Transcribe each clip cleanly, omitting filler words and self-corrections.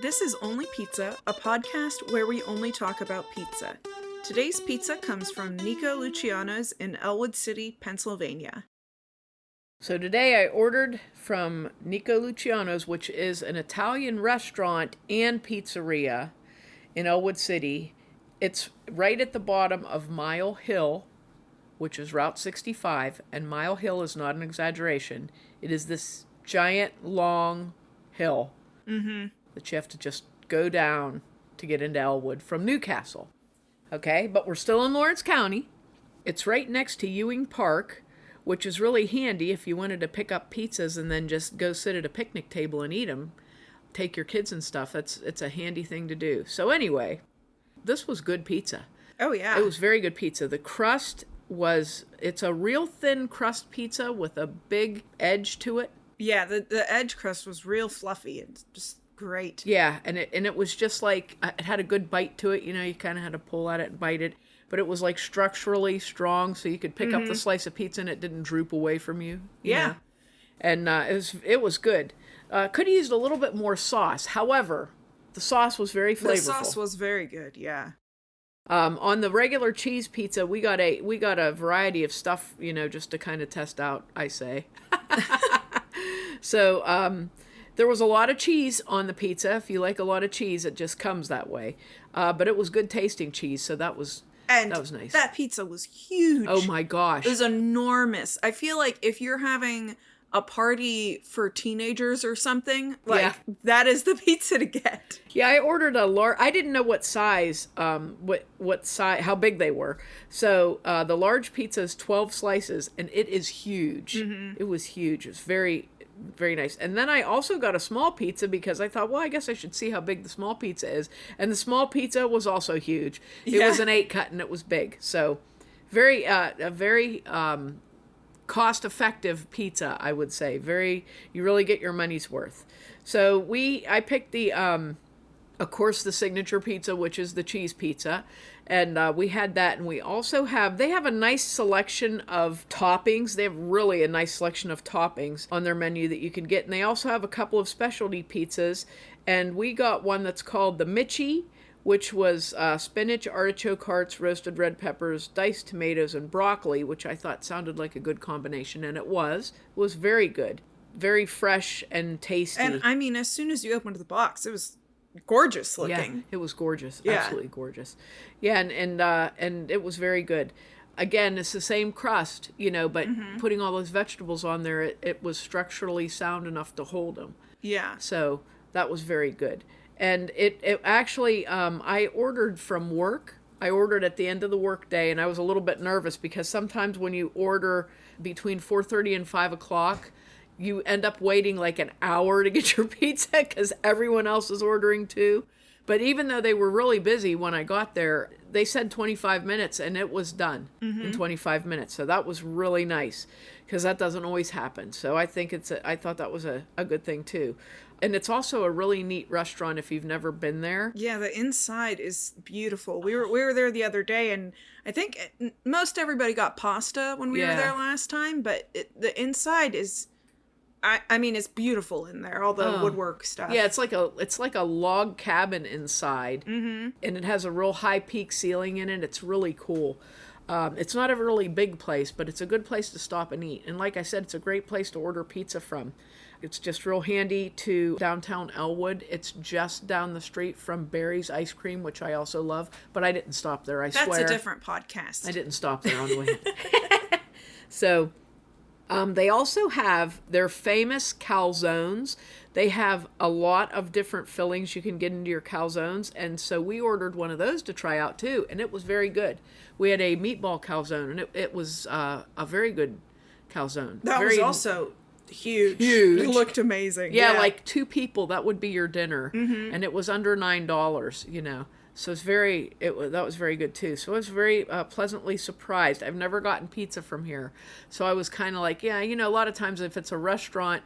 This is Only Pizza, a podcast where we only talk about pizza. Today's pizza comes from Nico Luciano's in Ellwood City, Pennsylvania. So today I ordered from Nico Luciano's, which is an Italian restaurant and pizzeria in Ellwood City. It's right at the bottom of Mile Hill, which is Route 65, and Mile Hill is not an exaggeration. It is this giant, long hill that you have to just go down to get into Ellwood from Newcastle. Okay, but we're still in Lawrence County. It's right next to Ewing Park, which is really handy if you wanted to pick up pizzas and then just go sit at a picnic table and eat them. Take your kids and stuff. It's a handy thing to do. So anyway, this was good pizza. Oh, yeah. It was very good pizza. The crust it's a real thin crust pizza with a big edge to it. Yeah, the edge crust was real fluffy and just great. Yeah, and it was just like, it had a good bite to it. You know, you kind of had to pull at it and bite it. But it was like structurally strong, so you could pick up the slice of pizza and it didn't droop away from you. Yeah. Know? And it was good. Could have used a little bit more sauce. However, the sauce was very flavorful. The sauce was very good, yeah. On the regular cheese pizza, we got a variety of stuff, you know, just to kind of test out, I say. So there was a lot of cheese on the pizza. If you like a lot of cheese, it just comes that way. But it was good tasting cheese, so that was nice. That pizza was huge. Oh my gosh. It was enormous. I feel like if you're having a party for teenagers or something, that is the pizza to get. Yeah, I ordered a large. I didn't know what size, what size, how big they were. So the large pizza is 12 slices, and it is huge. Mm-hmm. It was huge. It was very, very nice. And then I also got a small pizza because I thought, well, I guess I should see how big the small pizza is. And the small pizza was also huge. It was an 8-cut, and it was big. So a very cost-effective pizza, I would say. You really get your money's worth. So I picked of course, the signature pizza, which is the cheese pizza. And we had that, and they have a nice selection of toppings. They have really a nice selection of toppings on their menu that you can get. And they also have a couple of specialty pizzas. And we got one that's called the Michi, which was spinach, artichoke hearts, roasted red peppers, diced tomatoes, and broccoli, which I thought sounded like a good combination, and it was. It was very good. Very fresh and tasty. And, I mean, as soon as you opened the box, it was gorgeous looking. Yeah, it was gorgeous. Yeah. Absolutely gorgeous. Yeah, and it was very good. Again, it's the same crust, you know, but putting all those vegetables on there, it was structurally sound enough to hold them. Yeah. So that was very good. And it actually, I ordered from work. I ordered at the end of the work day, and I was a little bit nervous because sometimes when you order between 4:30 and 5 o'clock, you end up waiting like an hour to get your pizza because everyone else is ordering too. But even though they were really busy when I got there, they said 25 minutes, and it was done in 25 minutes. So that was really nice because that doesn't always happen. So I think I thought that was a good thing too. And it's also a really neat restaurant if you've never been there. Yeah, the inside is beautiful. We were there the other day, and I think most everybody got pasta when we were there last time, but the inside is, I mean, it's beautiful in there, all the woodwork stuff. Yeah, it's like a log cabin inside, and it has a real high peak ceiling in it. It's really cool. It's not a really big place, but it's a good place to stop and eat. And like I said, it's a great place to order pizza from. It's just real handy to downtown Ellwood. It's just down the street from Barry's Ice Cream, which I also love. But I didn't stop there, I swear. That's a different podcast. I didn't stop there on the way. So they also have their famous calzones. They have a lot of different fillings you can get into your calzones. And so we ordered one of those to try out too. And it was very good. We had a meatball calzone, and it was a very good calzone. That was also huge. It looked amazing. Yeah, like 2 people, that would be your dinner. And it was under $9, you know. So that was very good too. So I was very pleasantly surprised. I've never gotten pizza from here. So I was kind of like, yeah, you know, a lot of times if it's a restaurant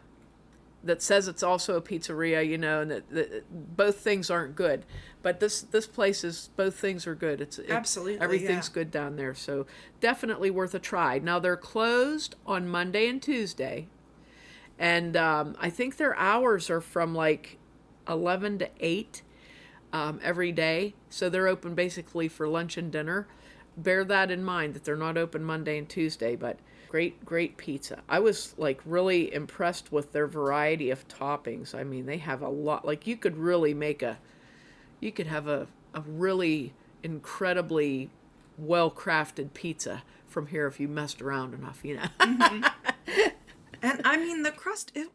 that says it's also a pizzeria, you know, and that both things aren't good. But this place is, both things are good. Absolutely, everything's good down there. So definitely worth a try. Now they're closed on Monday and Tuesday. And I think their hours are from like 11 to 8 every day. So they're open basically for lunch and dinner. Bear that in mind that they're not open Monday and Tuesday, but great pizza. I was like really impressed with their variety of toppings. I mean, they have a lot. Like you could have a really incredibly well-crafted pizza from here if you messed around enough, Mm-hmm. And I mean, the crust, it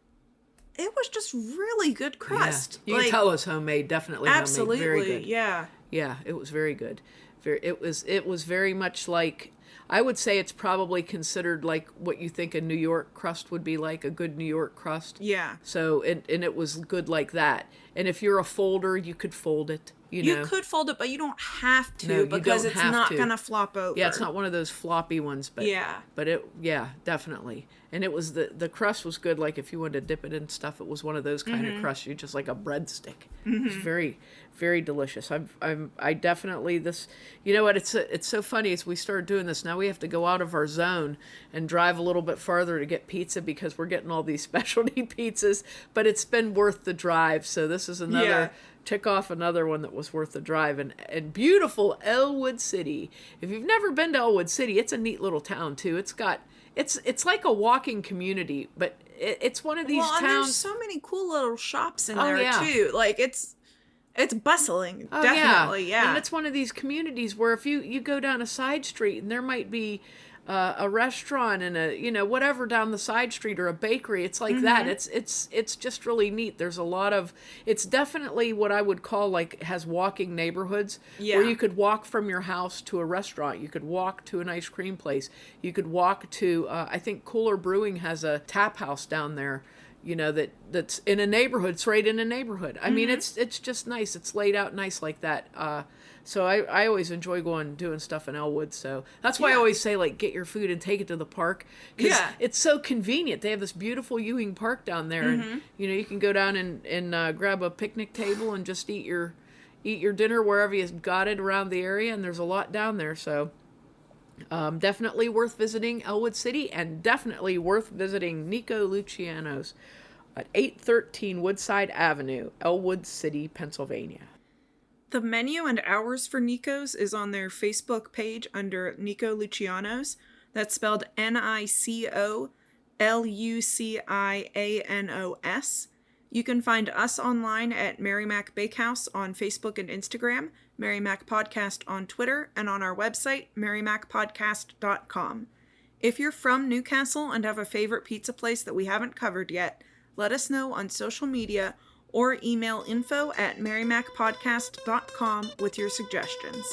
was just really good crust. Yeah. You can tell it's homemade, definitely absolutely, homemade. Very good. Yeah. Yeah, it was very good. It was very much like, I would say it's probably considered like what you think a New York crust would be like, a good New York crust. Yeah. So, and it was good like that. And if you're a folder, you could fold it. You could fold it, but you don't have to, No, because it's not going to flop over. Yeah, it's not one of those floppy ones, but definitely. And it was the crust was good. Like if you wanted to dip it in stuff, it was one of those kind of crusts. You just like a breadstick. Mm-hmm. It's very, very delicious. I definitely this. You know what? It's so funny as we started doing this. Now we have to go out of our zone and drive a little bit farther to get pizza because we're getting all these specialty pizzas. But it's been worth the drive. So this is another. Yeah. Tick off another one that was worth the drive. And beautiful Ellwood City. If you've never been to Ellwood City, it's a neat little town too. It's like a walking community, but it's one of these towns. And there's so many cool little shops in there too. Like it's bustling. Definitely, yeah. And it's one of these communities where if you go down a side street and there might be a restaurant and whatever down the side street or a bakery, it's like that. It's just really neat. There's a lot of, it's definitely what I would call like has walking neighborhoods where you could walk from your house to a restaurant. You could walk to an ice cream place. You could walk to, I think Cooler Brewing has a tap house down there, that's in a neighborhood. It's right in a neighborhood. I mean, it's just nice. It's laid out nice like that. So I always enjoy doing stuff in Ellwood. So that's why I always say, like, get your food and take it to the park. Because it's so convenient. They have this beautiful Ewing Park down there. And, you can go down and grab a picnic table and just eat your dinner wherever you got it around the area. And there's a lot down there. So definitely worth visiting Ellwood City, and definitely worth visiting Nico Luciano's at 813 Woodside Avenue, Ellwood City, Pennsylvania. The menu and hours for Nico's is on their Facebook page under Nico Luciano's. That's spelled NicoLucianos. You can find us online at Mary Mac Bakehouse on Facebook and Instagram, Mary Mac Podcast on Twitter, and on our website, marymacpodcast.com. If you're from Newcastle and have a favorite pizza place that we haven't covered yet, let us know on social media or email info@marymacpodcast.com with your suggestions.